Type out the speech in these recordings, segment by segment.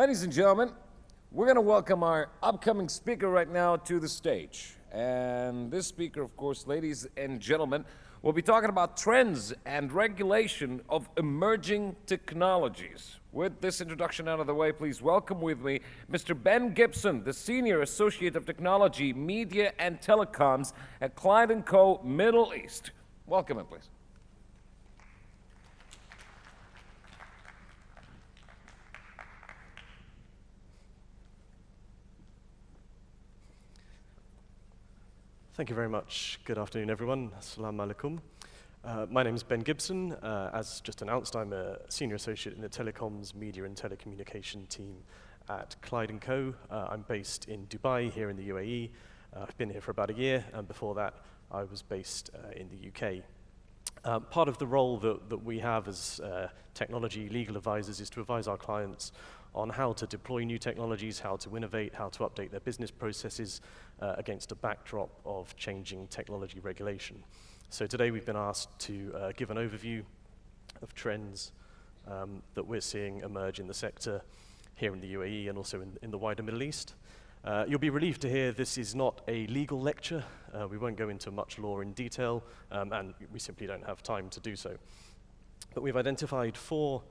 Ladies and gentlemen, we're going to welcome our upcoming speaker right now to the stage. And this speaker, of course, ladies and gentlemen, will be talking about trends and regulation of emerging technologies. With this introduction out of the way, please welcome with me Mr. Ben Gibson, the Senior Associate of Technology, Media and Telecoms at Clyde & Co. Middle East. Welcome in, please. Thank you very much. Good afternoon, everyone. Assalamu alaikum. My name is Ben Gibson. As just announced, I'm a Senior Associate in the Telecoms, Media and Telecommunication team at Clyde & Co. I'm based in Dubai, here in the UAE. I've been here for about a year, and before that, I was based in the UK. Part of the role that we have as technology legal advisors is to advise our clients on how to deploy new technologies, how to innovate, how to update their business processes against a backdrop of changing technology regulation. So today we've been asked to give an overview of trends that we're seeing emerge in the sector here in the UAE and also in the wider Middle East. You'll be relieved to hear this is not a legal lecture. We won't go into much law in detail, and we simply don't have time to do so. But we've identified four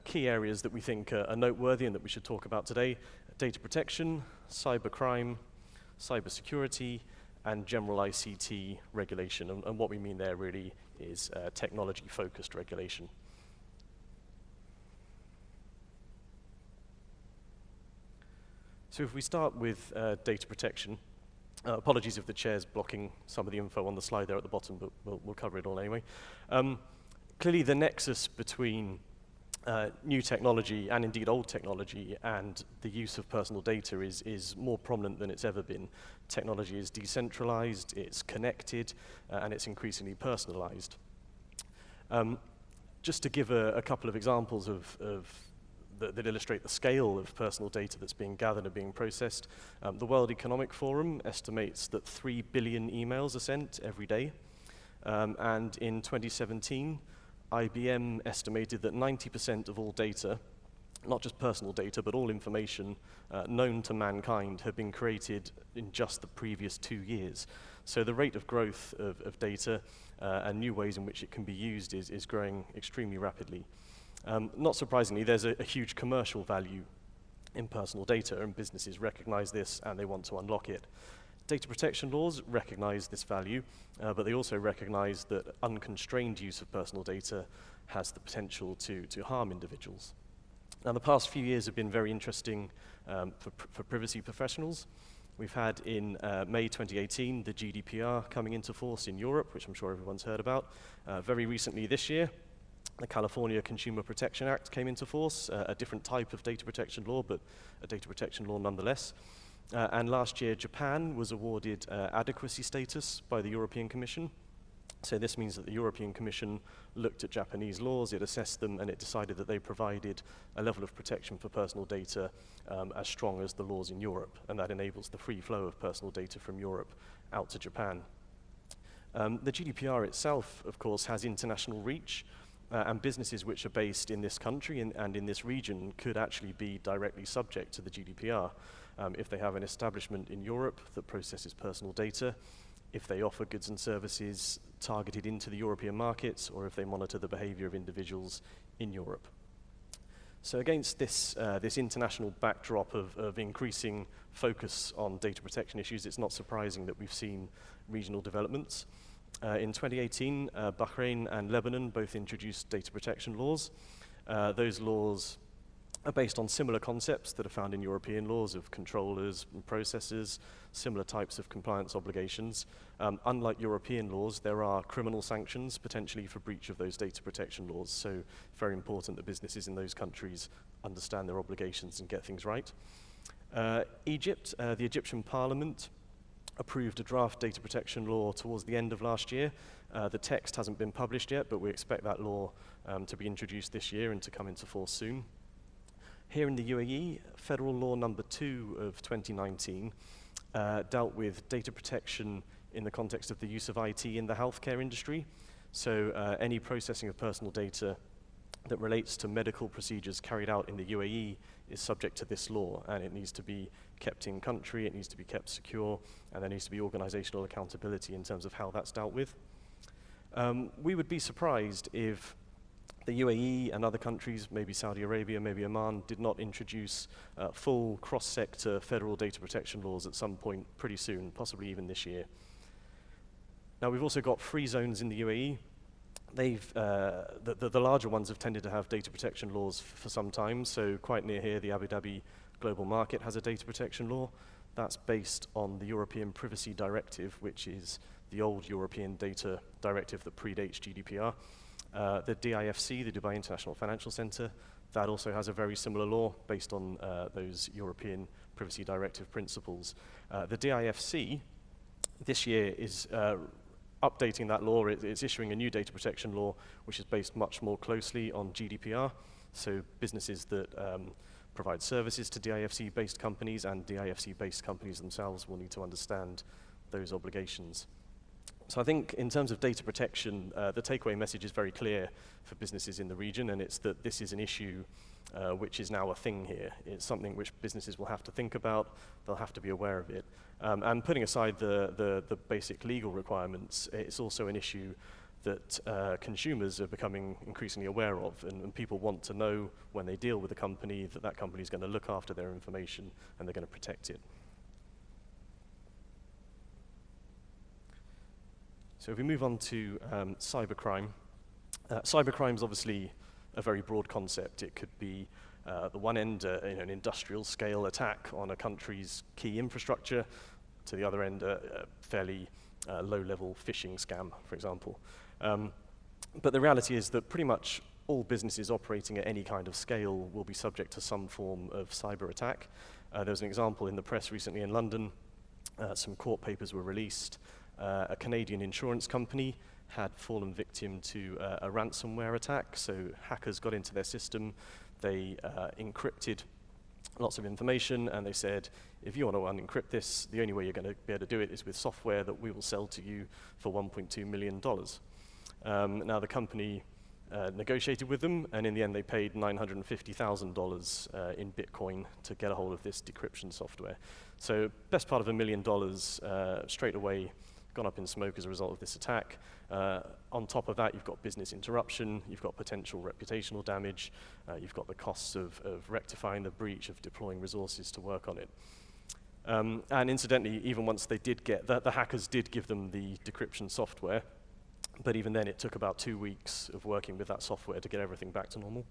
key areas that we think are noteworthy and that we should talk about today: data protection, cybercrime, cybersecurity, and general ICT regulation. And what we mean there really is technology-focused regulation. So if we start with data protection, apologies if the chair's blocking some of the info on the slide there at the bottom, but we'll cover it all anyway. Clearly the nexus between new technology and indeed old technology and the use of personal data is more prominent than it's ever been. Technology is decentralized, it's connected, and it's increasingly personalized. Just to give a couple of examples that illustrate the scale of personal data that's being gathered and being processed, the World Economic Forum estimates that 3 billion emails are sent every day, and in 2017, IBM estimated that 90% of all data, not just personal data, but all information known to mankind have been created in just the previous 2 years. So the rate of growth of data and new ways in which it can be used is growing extremely rapidly. Not surprisingly, there's a huge commercial value in personal data, and businesses recognize this and they want to unlock it. Data protection laws recognize this value, but they also recognize that unconstrained use of personal data has the potential to harm individuals. Now, the past few years have been very interesting for privacy professionals. We've had in May 2018 the GDPR coming into force in Europe, which I'm sure everyone's heard about. Very recently this year, the California Consumer Protection Act came into force, a different type of data protection law, but a data protection law nonetheless. And last year, Japan was awarded adequacy status by the European Commission. So this means that the European Commission looked at Japanese laws, it assessed them, and it decided that they provided a level of protection for personal data as strong as the laws in Europe, and that enables the free flow of personal data from Europe out to Japan. The GDPR itself, of course, has international reach, and businesses which are based in this country and in this region could actually be directly subject to the GDPR. If they have an establishment in Europe that processes personal data, if they offer goods and services targeted into the European markets, or if they monitor the behavior of individuals in Europe. So against this international backdrop of increasing focus on data protection issues, it's not surprising that we've seen regional developments. In 2018, Bahrain and Lebanon both introduced data protection laws. Those laws are based on similar concepts that are found in European laws of controllers and processors, similar types of compliance obligations. Unlike European laws, there are criminal sanctions potentially for breach of those data protection laws, so very important that businesses in those countries understand their obligations and get things right. Egypt, the Egyptian parliament approved a draft data protection law towards the end of last year. The text hasn't been published yet, but we expect that law to be introduced this year and to come into force soon. Here in the UAE, Federal Law Number 2 of 2019 dealt with data protection in the context of the use of IT in the healthcare industry. So any processing of personal data that relates to medical procedures carried out in the UAE is subject to this law, and it needs to be kept in country, it needs to be kept secure, and there needs to be organizational accountability in terms of how that's dealt with. We would be surprised if the UAE and other countries, maybe Saudi Arabia, maybe Oman, did not introduce full cross-sector federal data protection laws at some point pretty soon, possibly even this year. Now, we've also got free zones in the UAE. The larger ones have tended to have data protection laws for some time, so quite near here, the Abu Dhabi Global Market has a data protection law. That's based on the European Privacy Directive, which is the old European data directive that predates GDPR. The DIFC, the Dubai International Financial Centre, that also has a very similar law based on those European Privacy Directive principles. The DIFC this year is updating that law. It's issuing a new data protection law, which is based much more closely on GDPR. So businesses that provide services to DIFC-based companies and DIFC-based companies themselves will need to understand those obligations. So I think in terms of data protection, the takeaway message is very clear for businesses in the region, and it's that this is an issue which is now a thing here. It's something which businesses will have to think about, they'll have to be aware of it. And putting aside the basic legal requirements, it's also an issue that consumers are becoming increasingly aware of, and people want to know when they deal with a company that that company is going to look after their information and they're going to protect it. So if we move on to cybercrime, cybercrime is obviously a very broad concept. It could be the one end, an industrial scale attack on a country's key infrastructure, to the other end, a fairly low-level phishing scam, for example. But the reality is that pretty much all businesses operating at any kind of scale will be subject to some form of cyber attack. There was an example in the press recently in London. Some court papers were released. A Canadian insurance company had fallen victim to a ransomware attack. So hackers got into their system, they encrypted lots of information, and they said, if you want to unencrypt this, the only way you're going to be able to do it is with software that we will sell to you for $1.2 million. Now the company negotiated with them, and in the end they paid $950,000 in Bitcoin to get a hold of this decryption software. So best part of $1 million straight away gone up in smoke as a result of this attack. On top of that, you've got business interruption, you've got potential reputational damage, you've got the costs of rectifying the breach, of deploying resources to work on it. And incidentally, even once they did get, the hackers did give them the decryption software, but even then it took about 2 weeks of working with that software to get everything back to normal.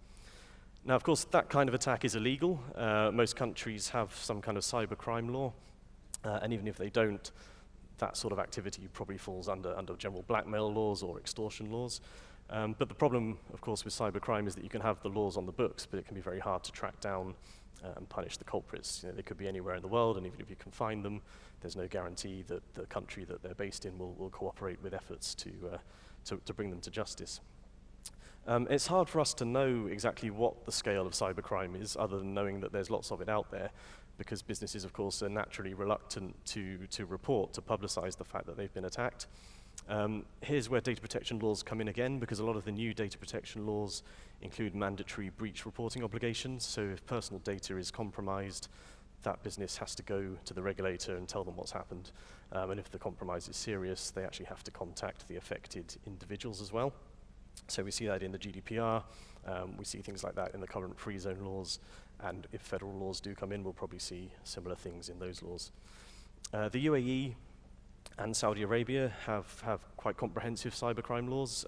Now, of course, that kind of attack is illegal. Most countries have some kind of cybercrime law, and even if they don't, that sort of activity probably falls under general blackmail laws or extortion laws. But the problem, of course, with cybercrime is that you can have the laws on the books, but it can be very hard to track down and punish the culprits. You know, they could be anywhere in the world, and even if you can find them, there's no guarantee that the country that they're based in will cooperate with efforts to bring them to justice. It's hard for us to know exactly what the scale of cybercrime is, other than knowing that there's lots of it out there, because businesses, of course, are naturally reluctant to report, to publicize the fact that they've been attacked. Here's where data protection laws come in again, because a lot of the new data protection laws include mandatory breach reporting obligations. So if personal data is compromised, that business has to go to the regulator and tell them what's happened. And if the compromise is serious, they actually have to contact the affected individuals as well. So we see that in the GDPR. We see things like that in the current free zone laws. And if federal laws do come in, we'll probably see similar things in those laws. The UAE and Saudi Arabia have quite comprehensive cybercrime laws.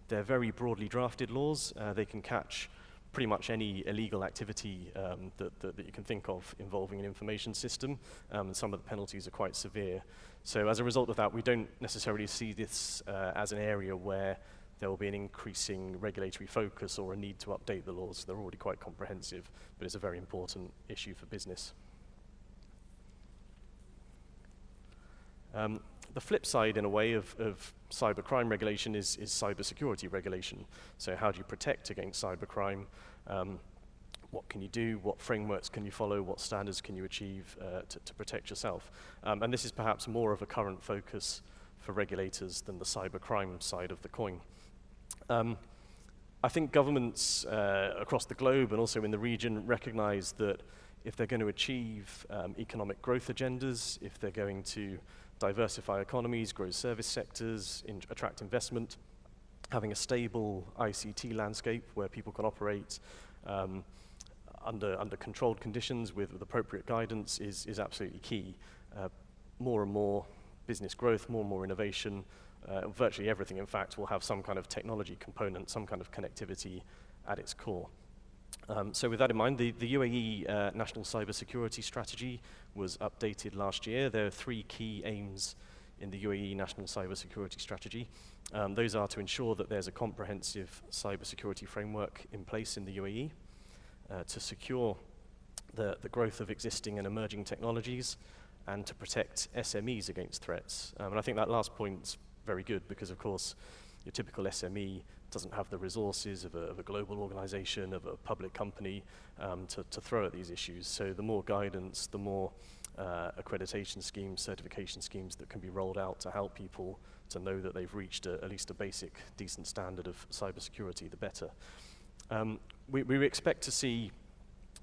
They're very broadly drafted laws. They can catch pretty much any illegal activity that you can think of involving an information system, and some of the penalties are quite severe. So as a result of that, we don't necessarily see this as an area where there will be an increasing regulatory focus or a need to update the laws. They're already quite comprehensive, but it's a very important issue for business. The flip side, in a way, of cybercrime regulation is cybersecurity regulation. So how do you protect against cybercrime? What can you do? What frameworks can you follow? What standards can you achieve to protect yourself? And this is perhaps more of a current focus for regulators than the cybercrime side of the coin. I think governments across the globe and also in the region recognize that if they're going to achieve economic growth agendas, if they're going to diversify economies, grow service sectors, attract investment, having a stable ICT landscape where people can operate under controlled conditions with appropriate guidance is absolutely key. More and more business growth, more and more innovation, virtually everything, in fact, will have some kind of technology component, some kind of connectivity at its core. So with that in mind, the UAE National Cybersecurity Strategy was updated last year. There are 3 key aims in the UAE National Cybersecurity Strategy. Those are to ensure that there's a comprehensive cybersecurity framework in place in the UAE, to secure the growth of existing and emerging technologies, and to protect SMEs against threats. And I think that last point's very good because, of course, your typical SME doesn't have the resources of a global organization, of a public company to throw at these issues. So the more guidance, the more accreditation schemes, certification schemes that can be rolled out to help people to know that they've reached at least a basic, decent standard of cybersecurity, the better. We expect to see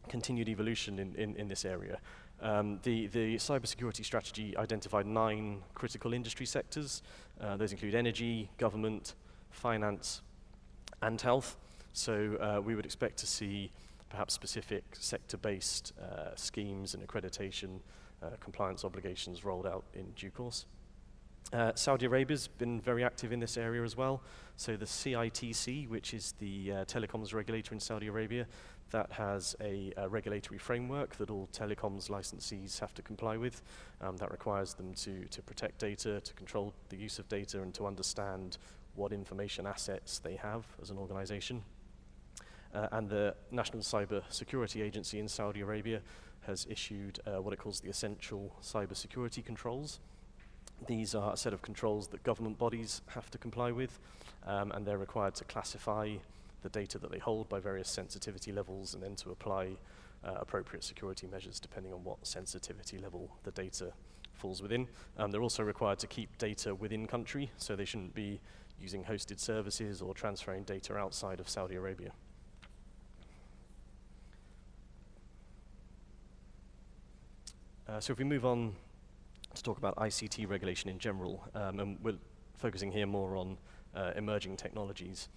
continued evolution in this area. The cybersecurity strategy identified 9 critical industry sectors. Those include energy, government, finance, and health. So we would expect to see perhaps specific sector-based schemes and accreditation compliance obligations rolled out in due course. Saudi Arabia's been very active in this area as well. So the CITC, which is the telecoms regulator in Saudi Arabia, that has a regulatory framework that all telecoms licensees have to comply with. That requires them to protect data, to control the use of data, and to understand what information assets they have as an organization. And the National Cybersecurity Agency in Saudi Arabia has issued what it calls the Essential Cybersecurity Controls. These are a set of controls that government bodies have to comply with, and they're required to classify the data that they hold by various sensitivity levels and then to apply appropriate security measures depending on what sensitivity level the data falls within. They're also required to keep data within country, so they shouldn't be using hosted services or transferring data outside of Saudi Arabia. So if we move on to talk about ICT regulation in general, and we're focusing here more on emerging technologies.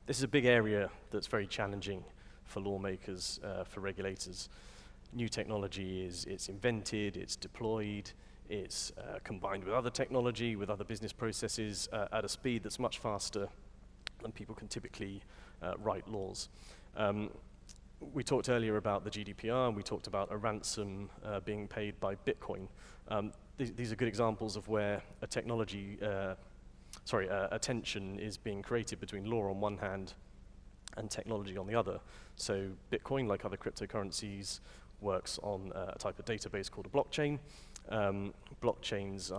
This is a big area that's very challenging for lawmakers, for regulators. New technology it's invented, it's deployed, it's combined with other technology, with other business processes at a speed that's much faster than people can typically write laws. We talked earlier about the GDPR, and we talked about a ransom being paid by Bitcoin. These are good examples of where a technology, a tension is being created between law on one hand and technology on the other. So Bitcoin, like other cryptocurrencies, works on a type of database called a blockchain. Blockchains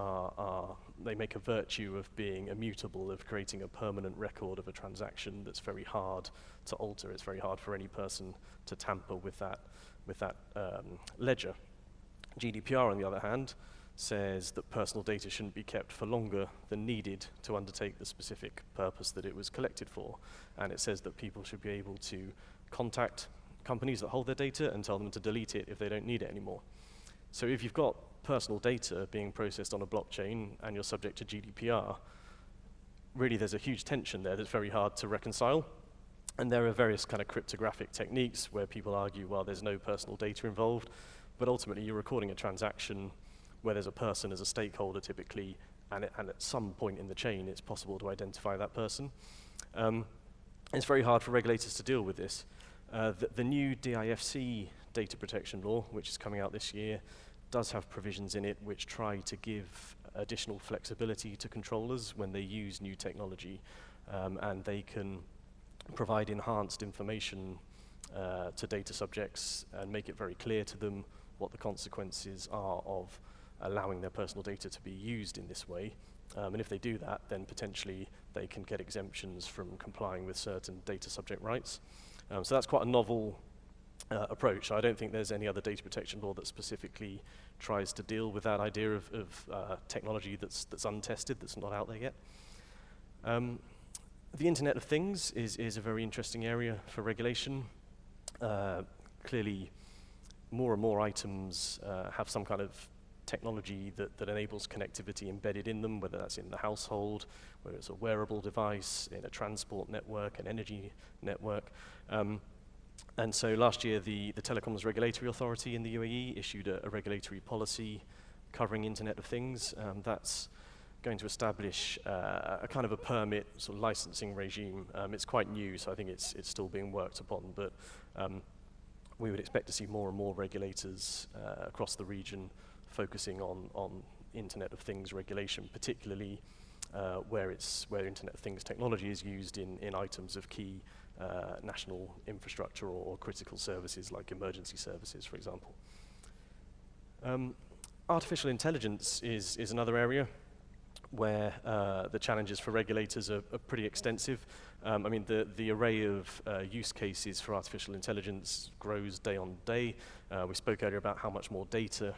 they make a virtue of being immutable, of creating a permanent record of a transaction that's very hard to alter. It's very hard for any person to tamper with that ledger. GDPR, on the other hand, says that personal data shouldn't be kept for longer than needed to undertake the specific purpose that it was collected for. And it says that people should be able to contact companies that hold their data and tell them to delete it if they don't need it anymore. So if you've got personal data being processed on a blockchain and you're subject to GDPR, really there's a huge tension there that's very hard to reconcile. And there are various kind of cryptographic techniques where people argue, well, there's no personal data involved, but ultimately you're recording a transaction where there's a person as a stakeholder typically, and at some point in the chain it's possible to identify that person. It's very hard for regulators to deal with this. The new DIFC data protection law, which is coming out this year, does have provisions in it which try to give additional flexibility to controllers when they use new technology, and they can provide enhanced information to data subjects and make it very clear to them what the consequences are of allowing their personal data to be used in this way. And if they do that, then potentially they can get exemptions from complying with certain data subject rights. So that's quite a novel approach. I don't think there's any other data protection law that specifically tries to deal with that idea of technology that's untested, that's not out there yet. The Internet of Things is a very interesting area for regulation. Clearly, more and more items have some kind of technology that enables connectivity embedded in them, whether that's in the household, whether it's a wearable device, in a transport network, an energy network. And so last year, the Telecoms Regulatory Authority in the UAE issued a regulatory policy covering Internet of Things. That's going to establish a kind of a permit sort of licensing regime. It's quite new, so I think it's still being worked upon, but we would expect to see more and more regulators across the region focusing on Internet of Things regulation, particularly where Internet of Things technology is used in items of key national infrastructure or critical services like emergency services, for example. Artificial intelligence is another area where the challenges for regulators are pretty extensive. I mean, the array of use cases for artificial intelligence grows day on day. We spoke earlier about how much more data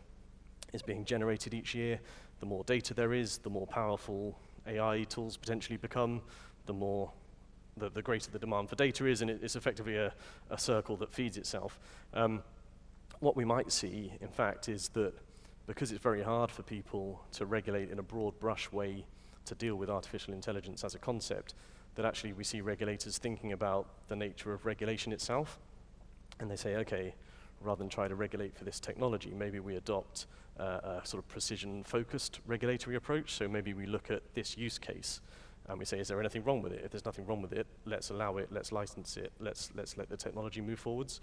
is being generated each year. The more data there is, the more powerful AI tools potentially become, the greater the demand for data is, and it's effectively a circle that feeds itself. What we might see, in fact, is that because it's very hard for people to regulate in a broad brush way to deal with artificial intelligence as a concept, that actually we see regulators thinking about the nature of regulation itself, and they say, okay, rather than try to regulate for this technology, maybe we adopt a sort of precision-focused regulatory approach. So maybe we look at this use case, and we say, is there anything wrong with it? If there's nothing wrong with it, let's allow it, let's license it, let's let the technology move forwards.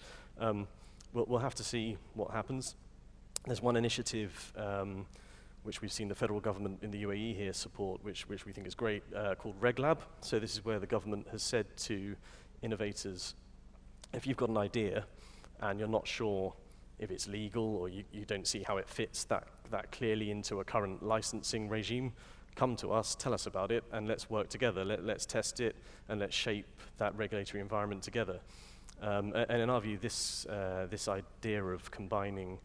We'll have to see what happens. There's one initiative which we've seen the federal government in the UAE here support, which we think is great, called RegLab. So this is where the government has said to innovators, if you've got an idea and you're not sure if it's legal or you don't see how it fits that clearly into a current licensing regime, come to us, tell us about it, and let's work together. Let's test it, and let's shape that regulatory environment together. And in our view, this idea of combining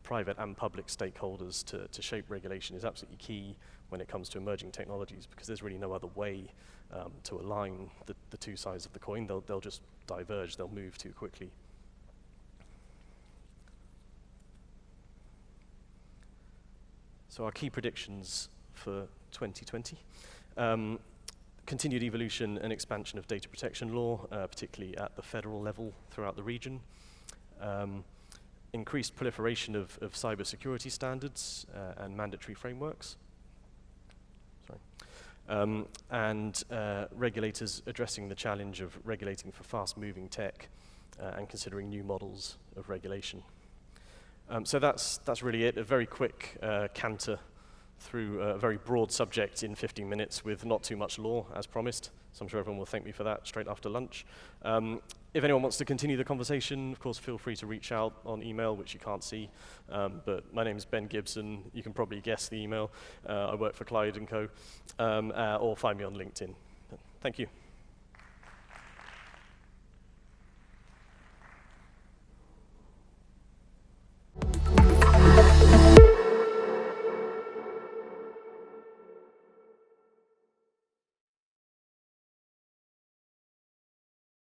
private and public stakeholders to shape regulation is absolutely key when it comes to emerging technologies, because there's really no other way to align the two sides of the coin. They'll just diverge, they'll move too quickly. So our key predictions for 2020. Continued evolution and expansion of data protection law, particularly at the federal level throughout the region. Increased proliferation of cybersecurity standards and mandatory frameworks. And regulators addressing the challenge of regulating for fast-moving tech and considering new models of regulation. So that's really it, a very quick canter through a very broad subject in 15 minutes with not too much law, as promised. So I'm sure everyone will thank me for that straight after lunch. If anyone wants to continue the conversation, of course, feel free to reach out on email, which you can't see. But my name is Ben Gibson. You can probably guess the email. I work for Clyde & Co. Or find me on LinkedIn. Thank you.